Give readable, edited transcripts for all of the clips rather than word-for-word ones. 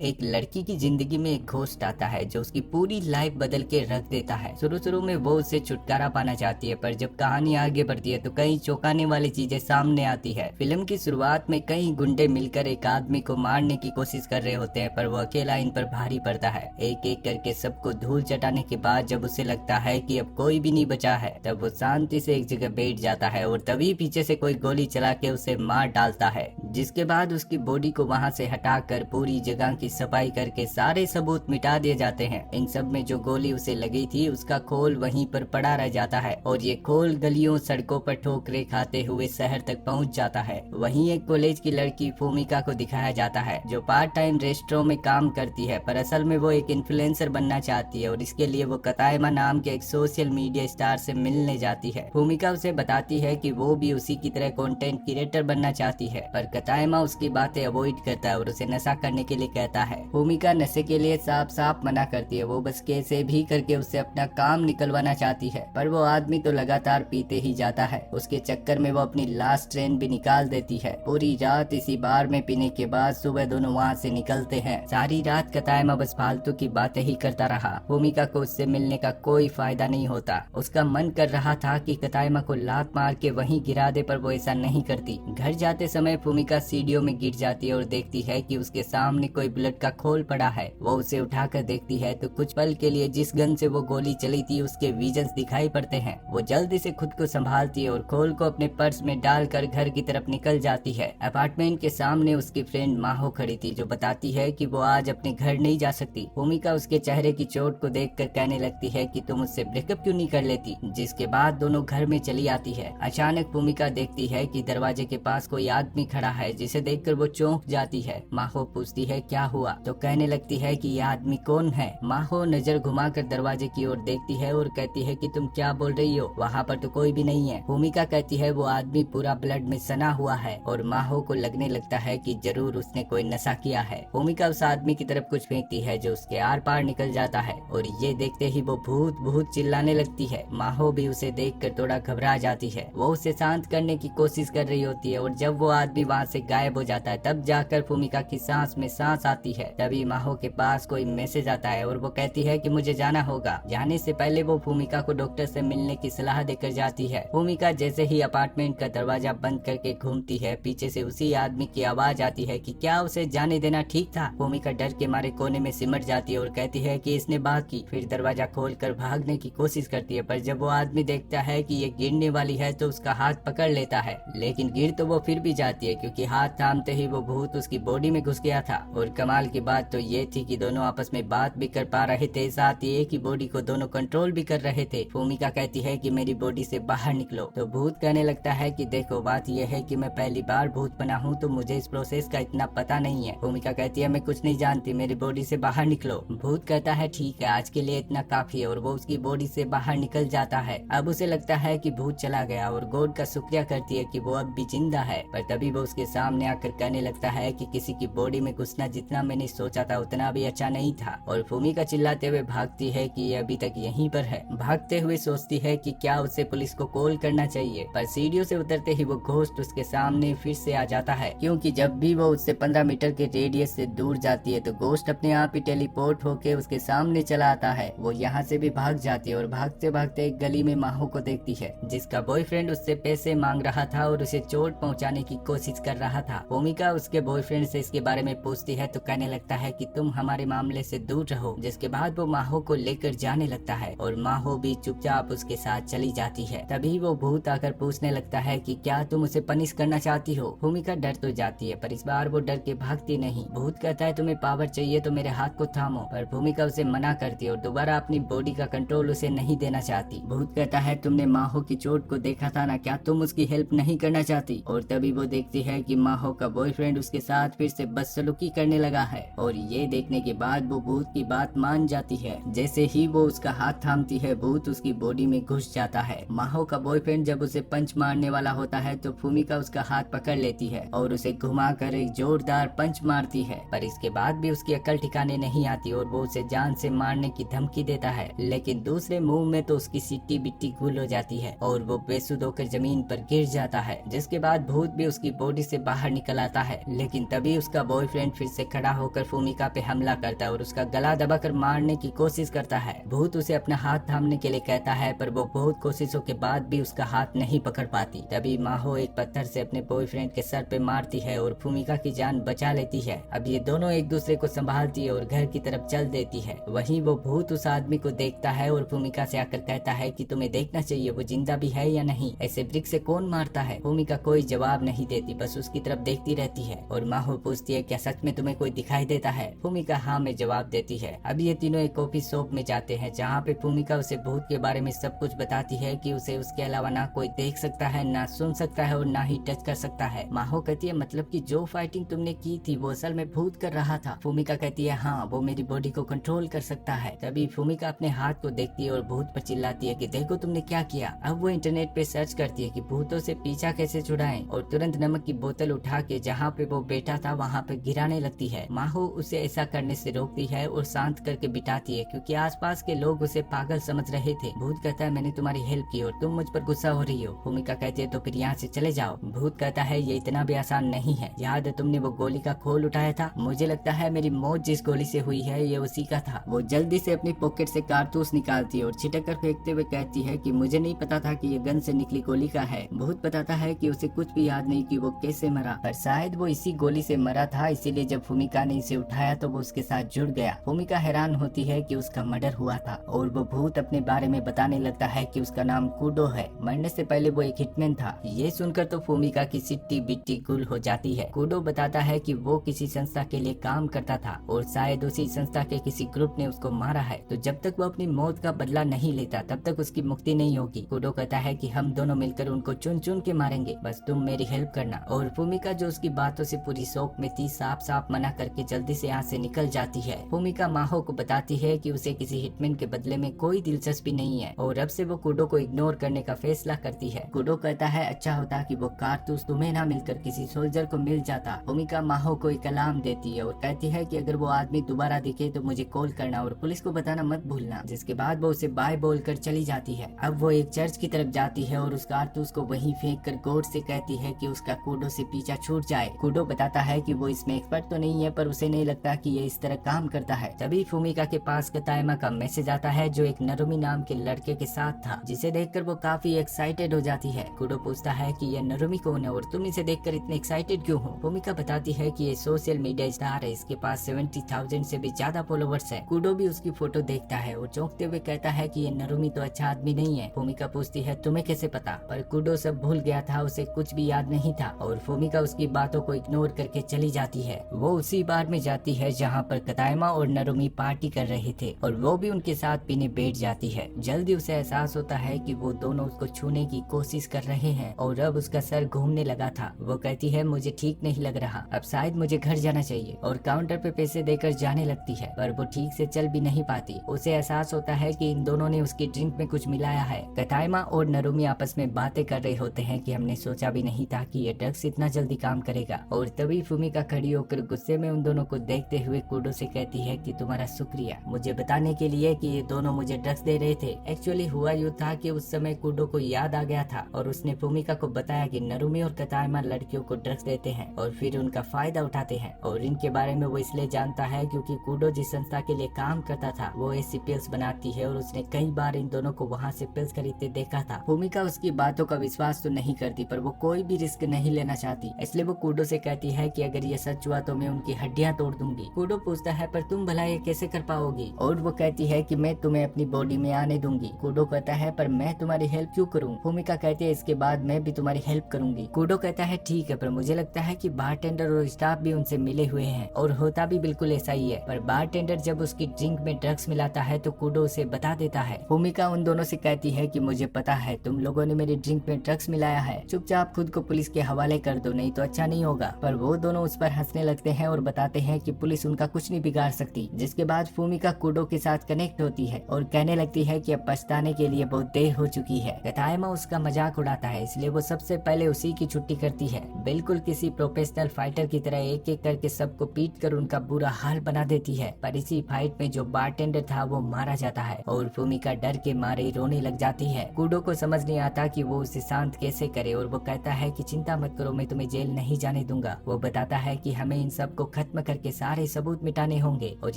एक लड़की की जिंदगी में एक घोस्ट आता है जो उसकी पूरी लाइफ बदल के रख देता है। शुरू शुरू में वो उससे छुटकारा पाना चाहती है, पर जब कहानी आगे बढ़ती है तो कई चौंकाने वाली चीजें सामने आती है। फिल्म की शुरुआत में कई गुंडे मिलकर एक आदमी को मारने की कोशिश कर रहे होते हैं, पर वो अकेला इन पर भारी पड़ता है। एक एक करके सबको धूल चटाने के बाद जब उसे लगता है कि अब कोई भी नहीं बचा है, तब वो शांति से एक जगह बैठ जाता है और तभी पीछे से कोई गोली चला के उसे मार डालता है, जिसके बाद उसकी बॉडी को वहां से हटाकर पूरी जगह की सफाई करके सारे सबूत मिटा दिए जाते हैं। इन सब में जो गोली उसे लगी थी उसका खोल वहीं पर पड़ा रह जाता है और ये खोल गलियों सड़कों पर ठोकरे खाते हुए शहर तक पहुंच जाता है। वहीं एक कॉलेज की लड़की भूमिका को दिखाया जाता है जो पार्ट टाइम रेस्टोरेंट में काम करती है, पर असल में वो एक इन्फ्लुएंसर बनना चाहती है और इसके लिए वो कतायमा नाम के एक सोशल मीडिया स्टार से मिलने जाती है। भूमिका उसे बताती है कि वो भी उसी की तरह कंटेंट क्रिएटर बनना चाहती है, पर कतायमा उसकी बातें अवॉइड करता है और उसे नशा करने के लिए कहता है। भूमिका नशे के लिए साफ साफ मना करती है, वो बस कैसे भी करके उससे अपना काम निकलवाना चाहती है, पर वो आदमी तो लगातार पीते ही जाता है। उसके चक्कर में वो अपनी लास्ट ट्रेन भी निकाल देती है। पूरी रात इसी बार में पीने के बाद सुबह दोनों वहाँ से निकलते हैं। सारी रात कतायमा बस फालतू की बातें ही करता रहा। भूमिका को उससे मिलने का कोई फायदा नहीं होता। उसका मन कर रहा था कि कतायमा को लात मार के वहीं गिरा दे, पर वो ऐसा नहीं करती। घर जाते समय भूमिका सीढ़ियों में गिर जाती है और देखती है कि उसके सामने कोई बुलेट का खोल पड़ा है। वो उसे उठाकर देखती है तो कुछ पल के लिए जिस गन से वो गोली चली थी उसके विजन्स दिखाई पड़ते हैं। वो जल्दी से खुद को संभालती है और खोल को अपने पर्स में डालकर घर की तरफ निकल जाती है। अपार्टमेंट के सामने उसकी फ्रेंड माहो खड़ी थी जो बताती है कि वो आज अपने घर नहीं जा सकती। भूमिका उसके चेहरे की चोट को देखकर कहने लगती है कि तुम उससे ब्रेकअप क्यों नहीं कर लेती, जिसके बाद दोनों घर में चली आती है। अचानक भूमिका देखती है कि दरवाजे के पास कोई आदमी खड़ा है, जिसे देखकर वो चौंक जाती है। माहो पूछती है क्या हुआ, तो कहने लगती है कि यह आदमी कौन है। माहो नजर घुमाकर दरवाजे की ओर देखती है और कहती है कि तुम क्या बोल रही हो, वहाँ पर तो कोई भी नहीं है। भूमिका कहती है वो आदमी पूरा ब्लड में सना हुआ है और माहो को लगने लगता है कि जरूर उसने कोई नशा किया है। भूमिका उस आदमी की तरफ कुछ फेंकती है जो उसके आर पार निकल जाता है और ये देखते ही वो भूत भूत चिल्लाने लगती है। माहो भी उसे देखकर थोड़ा घबरा जाती है। वो उसे शांत करने की कोशिश कर रही होती है और जब वो आदमी वहाँ से गायब हो जाता है तब जाकर भूमिका की सांस में सांस आती है। तभी माहो के पास कोई मैसेज आता है और वो कहती है कि मुझे जाना होगा। जाने से पहले वो भूमिका को डॉक्टर से मिलने की सलाह देकर जाती है। भूमिका जैसे ही अपार्टमेंट का दरवाजा बंद करके घूमती है, पीछे से उसी आदमी की आवाज आती है कि क्या उसे जाने देना ठीक था। भूमिका डर के मारे कोने में सिमट जाती है और कहती है कि इसने बात की। फिर दरवाजा खोलकर भागने की कोशिश करती है, पर जब वो आदमी देखता है कि ये गिरने वाली है तो उसका हाथ पकड़ लेता है, लेकिन गिर तो वो फिर भी जाती है क्योंकि हाथ थामते ही वो भूत उसकी बॉडी में घुस गया था। और कमाल की बात तो ये थी कि दोनों आपस में बात भी कर पा रहे थे, साथ ही एक ही बॉडी को दोनों कंट्रोल भी कर रहे थे। भूमिका कहती है कि मेरी बॉडी से बाहर निकलो, तो भूत कहने लगता है कि देखो बात यह है कि मैं पहली बार भूत बना हूँ तो मुझे इस प्रोसेस का इतना पता नहीं है। भूमिका कहती है मैं कुछ नहीं जानती, मेरी बॉडी से बाहर निकलो। भूत कहता है ठीक है, आज के लिए इतना काफी है और वो उसकी बॉडी से बाहर निकल जाता है। अब उसे लगता है कि भूत चला गया और गॉड का शुक्रिया करती है कि वो अब भी जिंदा है, पर तभी वो उसके सामने आकर कहने लगता है कि किसी की बॉडी में घुसना जितना मैंने सोचा था उतना भी अच्छा नहीं था। और भूमिका चिल्लाते हुए भागती है कि ये अभी तक यहीं पर है। भागते हुए सोचती है कि क्या उसे पुलिस को कॉल करना चाहिए, पर सीढ़ियों से उतरते ही वो घोस्ट उसके सामने फिर से आ जाता है, क्योंकि जब भी वो उससे 15 मीटर के रेडियस से दूर जाती है तो घोस्ट अपने आप ही टेलीपोर्ट होके उसके सामने चला आता है। वो यहाँ से भी भाग जाती है और भागते भागते एक गली में माहो को देखती है जिसका बॉयफ्रेंड उससे पैसे मांग रहा था और उसे चोट पहुँचाने की कोशिश कर रहा था। भूमिका उसके बॉयफ्रेंड से इसके बारे में पूछती है तो कहने लगता है कि तुम हमारे मामले से दूर रहो, जिसके बाद वो माहो को लेकर जाने लगता है और माहो भी चुपचाप उसके साथ चली जाती है। तभी वो भूत आकर पूछने लगता है कि क्या तुम उसे पनिश करना चाहती हो। भूमिका डर तो जाती है पर इस बार वो डर के भागती नहीं। भूत कहता है तुम्हें पावर चाहिए तो मेरे हाथ को थामो, पर भूमिका उसे मना करती है और दोबारा अपनी बॉडी का कंट्रोल उसे नहीं देना चाहती। भूत कहता है तुमने माहो की चोट को देखा था ना, क्या तुम उसकी हेल्प नहीं करना चाहती। और तभी वो देखती है कि माहो का बॉयफ्रेंड उसके साथ फिर से बदसलूकी करने लगा है और ये देखने के बाद वो भूत की बात मान जाती है। जैसे ही वो उसका हाथ थामती है भूत उसकी बॉडी में घुस जाता है। माहो का बॉयफ्रेंड जब उसे पंच मारने वाला होता है तो भूमिका उसका हाथ पकड़ लेती है और उसे घुमाकर एक जोरदार पंच मारती है, पर इसके बाद भी उसकी अकल ठिकाने नहीं आती और वो उसे जान से मारने की धमकी देता है, लेकिन दूसरे मुंह में तो उसकी सिट्टी बिट्टी गुल हो जाती है और वो बेसुध होकर जमीन पर गिर जाता है, जिसके बाद भूत भी उसकी बॉडी से बाहर निकल आता है। लेकिन तभी उसका बॉयफ्रेंड फिर से खड़ा खड़ा होकर फूमिका पे हमला करता है और उसका गला दबाकर मारने की कोशिश करता है। भूत उसे अपना हाथ थामने के लिए कहता है पर वो बहुत कोशिशों के बाद भी उसका हाथ नहीं पकड़ पाती। तभी माहो एक पत्थर से अपने बॉयफ्रेंड के सर पे मारती है और फूमिका की जान बचा लेती है। अब ये दोनों एक दूसरे को संभालती है और घर की तरफ चल देती है। वहीं वो भूत उस आदमी को देखता है और फूमिका से आकर कहता है कि तुम्हें देखना चाहिए वो जिंदा भी है या नहीं, ऐसे ब्रिक से कौन मारता है। फूमिका कोई जवाब नहीं देती, बस उसकी तरफ देखती रहती है और माहो पूछती है क्या सच में तुम्हें कोई दिखाई देता है। फूमिका हाँ में जवाब देती है। अब ये तीनों एक कॉफी शॉप में जाते हैं जहाँ पे फूमिका उसे भूत के बारे में सब कुछ बताती है कि उसे उसके अलावा ना कोई देख सकता है, ना सुन सकता है और ना ही टच कर सकता है। माहो कहती है मतलब कि जो फाइटिंग तुमने की थी वो असल में भूत कर रहा था। फूमिका कहती है हाँ, वो मेरी बॉडी को कंट्रोल कर सकता है। तभी फूमिका अपने हाथ को देखती है और भूत पर चिल्लाती है कि देखो तुमने क्या किया। अब वो इंटरनेट पे सर्च करती है कि भूतों से पीछा कैसे छुड़ाएं और तुरंत नमक की बोतल उठा के जहाँ पे वो बैठा था वहाँ पे गिराने लगती है। माहो उसे ऐसा करने से रोकती है और शांत करके बिठाती है क्योंकि आसपास के लोग उसे पागल समझ रहे थे। भूत कहता है मैंने तुम्हारी हेल्प की और तुम मुझ पर गुस्सा हो रही हो। भूमिका कहती है तो फिर यहाँ से चले जाओ। भूत कहता है ये इतना भी आसान नहीं है, याद है तुमने वो गोली का खोल उठाया था, मुझे लगता है मेरी मौत जिस गोली से हुई है ये उसी का था। वो जल्दी से अपनी पॉकेट से कारतूस निकालती है और छिटक कर फेंकते हुए कहती है कि मुझे नहीं पता था कि ये गन से निकली गोली का है। भूत बताता है कि उसे कुछ भी याद नहीं कि वो कैसे मरा, पर शायद वो इसी गोली से मरा था, इसीलिए जब भूमिका ने इसे उठाया तो वो उसके साथ जुड़ गया। भूमिका हैरान होती है कि उसका मर्डर हुआ था और वो भूत अपने बारे में बताने लगता है कि उसका नाम कूडो है, मरने से पहले वो एक हिटमैन था। ये सुनकर तो भूमिका की सिट्टी बिट्टी गुल हो जाती है। कूडो बताता है कि वो किसी संस्था के लिए काम करता था और शायद उसी संस्था के किसी ग्रुप ने उसको मारा है, तो जब तक वो अपनी मौत का बदला नहीं लेता तब तक उसकी मुक्ति नहीं होगी। कूडो कहता है कि हम दोनों मिलकर उनको चुन चुन के मारेंगे, बस तुम मेरी हेल्प करना। और भूमिका जो उसकी बातों से पूरी शौक में थी साफ साफ मना करके जल्दी से यहाँ से निकल जाती है। भूमिका माहो को बताती है कि उसे किसी हिटमैन के बदले में कोई दिलचस्पी नहीं है और अब से वो कूडो को इग्नोर करने का फैसला करती है। कूडो कहता है अच्छा होता कि वो कारतूस तुम्हें ना मिलकर किसी सोल्जर को मिल जाता। भूमिका माहो को एक अलार्म देती है और कहती है कि अगर वो आदमी दोबारा दिखे तो मुझे कॉल करना और पुलिस को बताना मत भूलना। जिसके बाद वो उसे बाय बोलकर चली जाती है। अब वो एक चर्च की तरफ जाती है और उस कारतूस को वहीं फेंक कर गॉड से कहती है कि उसका कूडो से पीछा छूट जाए। कूडो बताता है कि वो इसमें एक्सपर्ट तो नहीं है पर उसे नहीं लगता कि ये इस तरह काम करता है। तभी भूमिका के पास कतायमा का मैसेज आता है जो एक नरुमी नाम के लड़के के साथ था, जिसे देखकर वो काफी एक्साइटेड हो जाती है। कूडो पूछता है कि ये नरुमी कौन है और तुम इसे देखकर इतने एक्साइटेड क्यों हो। भूमिका बताती है कि ये सोशल मीडिया स्टार है, इसके पास 70,000 से भी ज्यादा फॉलोवर्स है। कूडो भी उसकी फोटो देखता है और चौंकते हुए कहता है कि ये नरुमी तो अच्छा आदमी नहीं है। भूमिका पूछती है तुम्हें कैसे पता, पर कूडो सब भूल गया था, उसे कुछ भी याद नहीं था और भूमिका उसकी बातों को इग्नोर करके चली जाती है। वो उसी बार में जाती है जहाँ पर कतायमा और नरुमी पार्टी कर रहे थे और वो भी उनके साथ पीने बैठ जाती है। जल्दी उसे एहसास होता है कि वो दोनों उसको छूने की कोशिश कर रहे हैं और अब उसका सर घूमने लगा था। वो कहती है मुझे ठीक नहीं लग रहा, अब शायद मुझे घर जाना चाहिए और काउंटर पे पैसे देकर जाने लगती है, पर वो ठीक से चल भी नहीं पाती। उसे एहसास होता है कि इन दोनों ने उसकी ड्रिंक में कुछ मिलाया है। कतायमा और नरुमी आपस में बातें कर रहे होते हैं कि हमने सोचा भी नहीं था कि ये ड्रग्स इतना जल्दी काम करेगा। और तभी भूमिका खड़ी होकर गुस्से में उन दोनों को देखते हुए कूडो से कहती है कि तुम्हारा शुक्रिया मुझे बताने के लिए कि ये दोनों मुझे ड्रग्स दे रहे थे। एक्चुअली हुआ यूँ था कि उस समय कूडो को याद आ गया था और उसने भूमिका को बताया कि नरुमी और कतायमा लड़कियों को ड्रग्स देते हैं और फिर उनका फायदा उठाते हैं और इनके बारे में वो इसलिए जानता है क्योंकि कूडो जिस संस्था के लिए काम करता था वो ऐसी पिल्स बनाती है और उसने कई बार इन दोनों को वहाँ से पिल्स खरीदते देखा था। भूमिका उसकी बातों का विश्वास तो नहीं करती पर वो कोई भी रिस्क नहीं लेना चाहती, इसलिए वो कूडो से कहती है कि अगर ये सच हुआ तो मैं उनकी हड्डियां तोड़ दूंगी। कूडो पूछता है पर तुम भला ये कैसे कर पाओगी और वो कहती है कि मैं तुम्हें अपनी बॉडी में आने दूंगी। कूडो कहता है पर मैं तुम्हारी हेल्प क्यों करूँ। भूमिका कहती है इसके बाद मैं भी तुम्हारी हेल्प करूंगी। कूडो कहता है ठीक है, पर मुझे लगता है कि बारटेंडर और स्टाफ भी उनसे मिले हुए हैं और होता भी बिल्कुल ऐसा ही है, पर बारटेंडर जब उसकी ड्रिंक में ड्रग्स मिलाता है तो कूडो उसे बता देता है। भूमिका उन दोनों से कहती है कि मुझे पता है तुम लोगों ने मेरी ड्रिंक में ड्रग्स मिलाया है, चुपचाप खुद को पुलिस के हवाले कर दो नहीं तो अच्छा नहीं होगा। पर वो दोनों उस पर हंसने लगते हैं और बताते हैं कि पुलिस उनका कुछ नहीं बिगाड़ सकती। जिसके बाद भूमिका कूडो के साथ कनेक्ट होती है और कहने लगती है कि अब पछताने के लिए बहुत देर हो चुकी है। कतायमा उसका मजाक उड़ाता है इसलिए वो सबसे पहले उसी की छुट्टी करती है। बिल्कुल किसी प्रोफेशनल फाइटर की तरह एक एक करके सबको पीट कर उनका बुरा हाल बना देती है। पर इसी फाइट में जो बारटेंडर था वो मारा जाता है और भूमिका डर के मारे रोने लग जाती है। कूडो को समझ नहीं आता कि वो उसे शांत कैसे करे और वो कहता है कि चिंता मत करो, मैं तुम्हें जेल नहीं जाने दूंगा। वो बताता है कि हमें इन सब को खत्म करके सारे सबूत मिटाने होंगे। और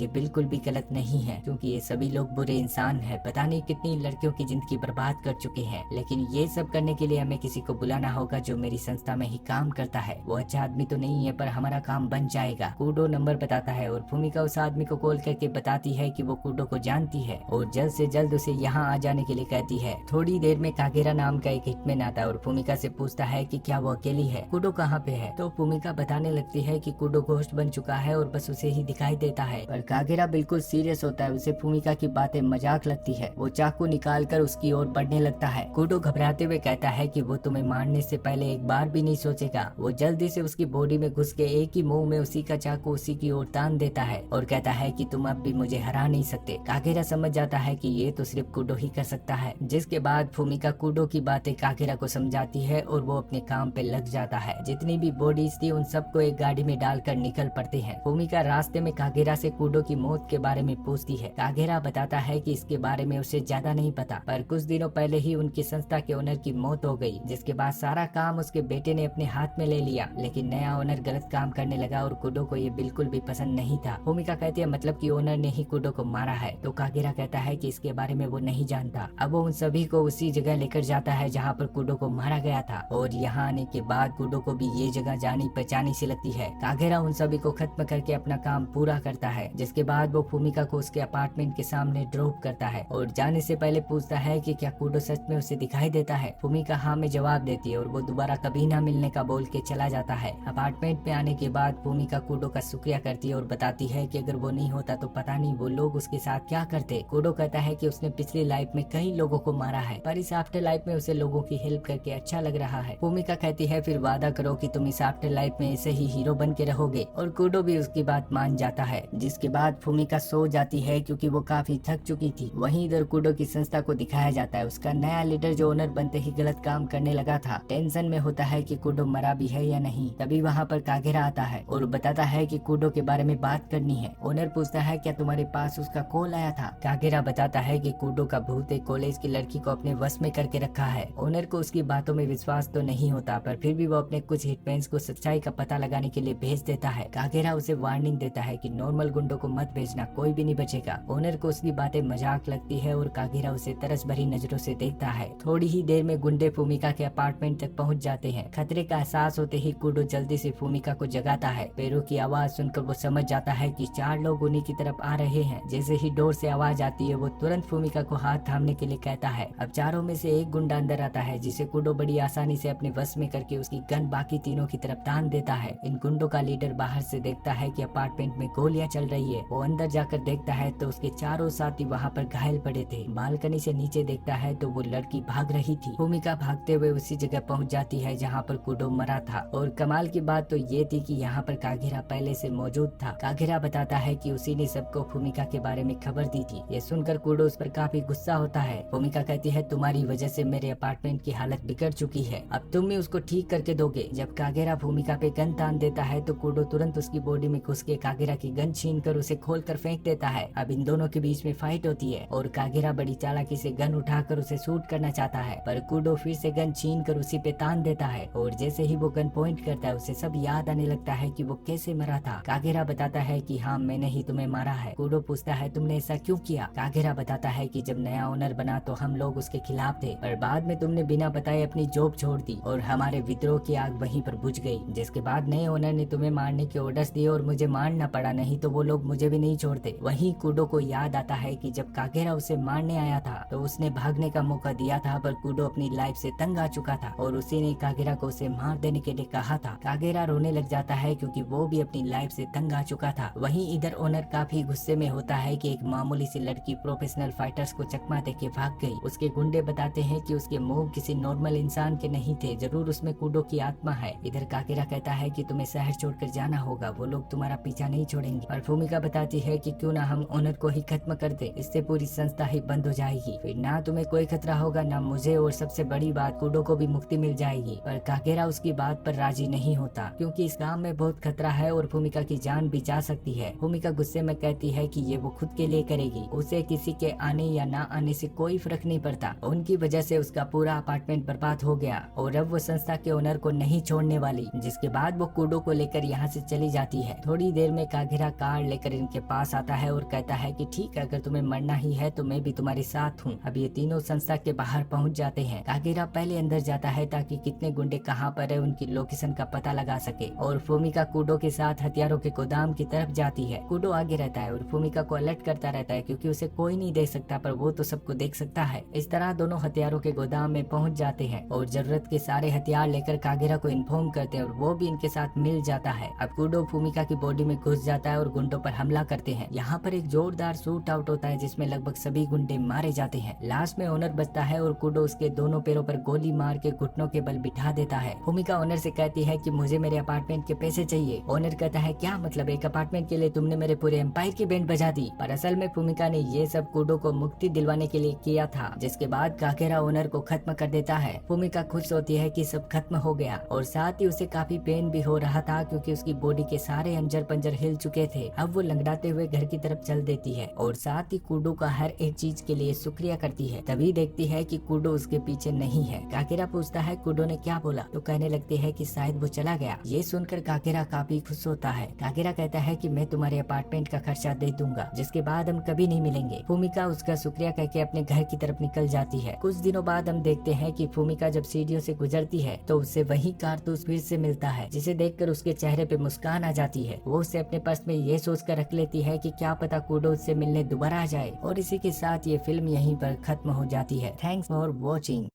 ये बिल्कुल भी गलत नहीं है, क्योंकि ये सभी लोग बुरे इंसान हैं। पता नहीं कितनी लड़कियों की जिंदगी बर्बाद कर चुके हैं, लेकिन ये सब करने के लिए हमें किसी को बुलाना होगा जो मेरी संस्था में ही काम करता है। वो अच्छा आदमी तो नहीं है, पर हमारा काम बन जाएगा। कूडो नंबर बताता है और भूमिका उस आदमी को कॉल करके बताती है कि वो कूडो को जानती है और जल्द से जल्द उसे यहाँ आ जाने के लिए कहती है। थोड़ी देर में कागेरा नाम का एक हिटमैन आता है और भूमिका से पूछता है कि क्या वो अकेली है, कूडो कहाँ पे है। तो भूमिका बताने लगती है कि कूडो घोस्ट बन चुका है और बस उसे ही दिखाई देता है। पर कागेरा बिल्कुल सीरियस होता है, उसे भूमिका की बातें मजाक लगती है। वो चाकू निकाल कर उसकी ओर बढ़ने लगता है। कूडो घबराते हुए कहता है कि वो तुम्हें मारने से पहले एक बार भी नहीं सोचेगा। वो जल्दी से उसकी बॉडी में घुस के एक ही मुंह में उसी का चाकू उसी की ओर तान देता है और कहता है कि तुम अब भी मुझे हरा नहीं सकते। कागेरा समझ जाता है कि ये तो सिर्फ कूडो ही कर सकता है, जिसके बाद भूमिका कूडो की बातें कागेरा को समझाती है और वो अपने काम पे लग जाता है। जितनी भी बॉडीज थी उन सबको एक गाड़ी में डालकर निकल पड़ते हैं। भूमिका रास्ते में कागेरा से कूडो की मौत के बारे में पूछती है। कागेरा बताता है कि इसके बारे में उसे ज्यादा नहीं पता, पर कुछ दिनों पहले ही उनकी संस्था के ओनर की मौत हो गई, जिसके बाद सारा काम उसके बेटे ने अपने हाथ में ले लिया। लेकिन नया ओनर गलत काम करने लगा और कूडो को ये बिल्कुल भी पसंद नहीं था। भूमिका कहती है मतलब कि ओनर ने ही कूडो को मारा है। तो कागेरा कहता है कि इसके बारे में वो नहीं जानता। अब वो उन सभी को उसी जगह लेकर जाता है जहाँ पर कूडो को मारा गया था और यहाँ आने के बाद कूडो को भी ये जगह जानी पहचानी सी लगती है। कागेरा उन सभी को खत्म करके अपना काम पूरा करता है, जिसके बाद वो भूमिका को उसके अपार्टमेंट के सामने ड्रॉप करता है और जाने से पहले पूछता है कि क्या कूडो सच में उसे दिखाई देता है। भूमिका हाँ में जवाब देती है और वो दोबारा कभी ना मिलने का बोल के चला जाता है। अपार्टमेंट में आने के बाद भूमिका कूडो का शुक्रिया करती है और बताती है कि अगर वो नहीं होता तो पता नहीं वो लोग उसके साथ क्या करते। कूडो कहता है कि उसने पिछली लाइफ में कई लोगों को मारा है, पर इस आफ्टर लाइफ में उसे लोगों की हेल्प करके अच्छा लग रहा है। भूमिका कहती है फिर वादा करो कि तुम इस आफ्टर लाइफ में ऐसे ही हीरो बन के रहोगे और कूडो भी उसकी बात मान जाता है। जिसके बाद भूमिका सो जाती है क्योंकि वो काफी थक चुकी थी। वहीं इधर कूडो की संस्था को दिखाया जाता है। उसका नया लीडर जो ओनर बनते ही गलत काम करने लगा था, टेंशन में होता है कि कूडो मरा भी है या नहीं। तभी वहाँ पर कागेरा आता है और बताता है कि कूडो के बारे में बात करनी है। ओनर पूछता है क्या तुम्हारे पास उसका कॉल आया था। कागेरा बताता है कि कूडो का भूत एक कॉलेज की लड़की को अपने वश में करके रखा है। ओनर को उसकी बातों में विश्वास तो नहीं होता, पर फिर भी वो अपने कुछ हिटमैन्स को सच्चाई का पता लगाने के लिए भेज देता है। कागेरा उसे वार्निंग देता है कि नॉर्मल गुंडों को मत भेजना, कोई भी नहीं बचेगा। ओनर को उसकी बातें मजाक लगती है और कागेरा उसे तरस भरी नजरों से देखता है। थोड़ी ही देर में गुंडे भूमिका के अपार्टमेंट तक पहुंच जाते हैं। खतरे का एहसास होते ही कूडो जल्दी से भूमिका को जगाता है। पैरों की आवाज सुनकर वो समझ जाता है कि 4 लोग उन्हीं की तरफ आ रहे हैं। जैसे ही डोर से आवाज आती है वो तुरंत भूमिका को हाथ थामने के लिए कहता है। अब चारों में से एक गुंडा अंदर आता है, जिसे कूडो बड़ी आसानी से अपने वश में करके उसकी गन बाकी तीनों की तरफ तान देता है। इन गुंडों का लीडर बाहर से देखता है कि अपार्टमेंट में गोलियां चल रही है। वो अंदर जाकर देखता है तो उसके चारों साथी वहाँ पर घायल पड़े थे। बालकनी से नीचे देखता है तो वो लड़की भाग रही थी। भूमिका भागते हुए उसी जगह पहुँच जाती है जहाँ पर कूडो मरा था। और कमाल की बात तो ये थी कि यहाँ पर कागेरा पहले से मौजूद था। कागेरा बताता है कि उसी ने सबको भूमिका के बारे में खबर दी थी। ये सुनकर कूडो उस पर काफी गुस्सा होता है। भूमिका कहती है तुम्हारी वजह से मेरे अपार्टमेंट की हालत बिगड़ चुकी है, अब तुम ही उसको ठीक करके दोगे। जब कागेरा भूमिका पे गन तान देता है तो कूडो तुरंत उसकी बॉडी में घुस के कागेरा की गन छीन कर उसे खोल कर फेंक देता है। अब इन दोनों के बीच में फाइट होती है और कागेरा बड़ी चालाकी से गन उठाकर उसे शूट करना चाहता है, पर कूडो फिर से गन छीन कर उसी पे तान देता है। और जैसे ही वो गन पॉइंट करता है उसे सब याद आने लगता है कि वो कैसे मरा था। कागेरा बताता है कि हाँ मैंने ही तुम्हें मारा है। कूडो पूछता है तुमने ऐसा क्यों किया। कागेरा बताता है कि जब नया ओनर बना तो हम लोग उसके खिलाफ थे, पर बाद में तुमने बिना बताए अपनी जॉब छोड़ दी और हमारे विद्रोह की आग वहीं पर बुझ गई। जिसके बाद नए ओनर ने तुम्हें मारने के ऑर्डर्स दिए और मुझे मारना पड़ा, नहीं तो वो लोग मुझे भी नहीं छोड़ते। वहीं कूडो को याद आता है कि जब कागेरा उसे मारने आया था तो उसने भागने का मौका दिया था, पर कूडो अपनी लाइफ से तंग आ चुका था और उसी ने कागेरा को उसे मार देने के लिए कहा था। कागेरा रोने लग जाता है क्योंकि वो भी अपनी लाइफ से तंग आ चुका था। वहीं इधर ओनर काफी गुस्से में होता है कि एक मामूली सी लड़की प्रोफेशनल फाइटर्स को चकमा देके भाग गई। उसके गुंडे बताते हैं कि उसके मुंह किसी नॉर्मल इंसान के नहीं थे, जरूर उसमें कूडो की आत्मा है। इधर कागेरा कहता है कि तुम्हें शहर छोड़कर जाना होगा, वो लोग तुम्हारा पीछा नहीं छोड़ेंगे। और भूमिका बताती है कि क्यों ना हम ओनर को ही खत्म कर दे, इससे पूरी संस्था ही बंद हो जाएगी, फिर ना तुम्हें कोई खतरा होगा ना मुझे, और सबसे बड़ी बात कूडो को भी मुक्ति मिल जाएगी। पर कागेरा उसकी बात पर राजी नहीं होता क्योंकि इस काम में बहुत खतरा है और भूमिका की जान भी जा सकती है। भूमिका गुस्से में कहती है कि ये वो खुद के लिए करेगी, उसे किसी के आने या ना आने से कोई फर्क नहीं पड़ता। उनकी वजह से उसका पूरा अपार्टमेंट बर्बाद हो गया और अब वो संस्था के ओनर को नहीं छोड़ने वाली। जिसके बाद वो कूडो को लेकर यहाँ से चली जाती है। थोड़ी देर में कागेरा कार लेकर इनके पास आता है और कहता है कि ठीक है, अगर तुम्हें मरना ही है तो मैं भी तुम्हारे साथ हूँ। अब ये तीनों संस्था के बाहर पहुँच जाते हैं। कागेरा पहले अंदर जाता है ताकि कितने गुंडे कहाँ पर है उनकी लोकेशन का पता लगा सके, और फूमिका कूडो के साथ हथियारों के गोदाम की तरफ जाती है। कूडो आगे रहता है और फूमिका को अलर्ट करता रहता है क्योंकि उसे कोई नहीं देख सकता पर वो तो सबको देख सकता है। इस तरह दोनों हथियारों के गोदाम में पहुंच जाते हैं और जरूरत के सारे हथियार लेकर कागेरा को इन्फॉर्म करते हैं और वो भी इनके साथ मिल जाता है। अब कूडो फूमिका की बॉडी में घुस जाता है और गुंडों पर हमला करते हैं। यहाँ पर एक जोरदार शूट आउट होता है जिसमें लगभग सभी गुंडे मारे जाते हैं। लास्ट में ओनर बचता है और कूडो उसके दोनों पैरों पर गोली मार के घुटनों के बल बिठा देता है। फूमिका ओनर से कहती है कि मुझे मेरे अपार्टमेंट के पैसे चाहिए। ओनर कहता है क्या मतलब, एक अपार्टमेंट के लिए तुमने मेरे पूरे एम्पायर की बैंड बजा दी। पर असल में फूमिका ने ये सब कूडो को मुक्ति दिलवाने के लिए किया था, जिसके बाद कागेरा ओनर को खत्म कर देता है। फूमिका खुश होती है कि सब खत्म हो गया और साथ ही उसे काफी पेन भी हो रहा था क्योंकि उसकी बॉडी के सारे अंजर पंजर हिल चुके थे। अब वो लंगड़ाते हुए घर की तरफ चल देती है और साथ ही कूडो का हर एक चीज के लिए शुक्रिया करती है। तभी देखती है कि कूडो उसके पीछे नहीं है। कागेरा पूछता है कूडो ने क्या बोला, तो कहने लगती है कि शायद वो चला गया। ये सुनकर कागेरा काफी खुश होता है। कागेरा कहता है कि मैं तुम्हारे अपार्टमेंट का खर्चा दे दूंगा, जिसके बाद हम कभी नहीं मिलेंगे। फूमिका उसका शुक्रिया करके अपने घर की तरफ निकल जाती है। कुछ दिनों बाद हम देखते हैं कि फूमिका जब सीढ़ियों से गुजरती है तो उससे वही कारतूस फिर से मिलता है, जिसे देखकर उसके चेहरे पे मुस्कान आ जाती है। वो उसे अपने पर्स में ये सोचकर रख लेती है कि क्या पता कूडो उससे मिलने दोबारा आ जाए। और इसी के साथ ये फिल्म यहीं पर खत्म हो जाती है। Thanks for watching.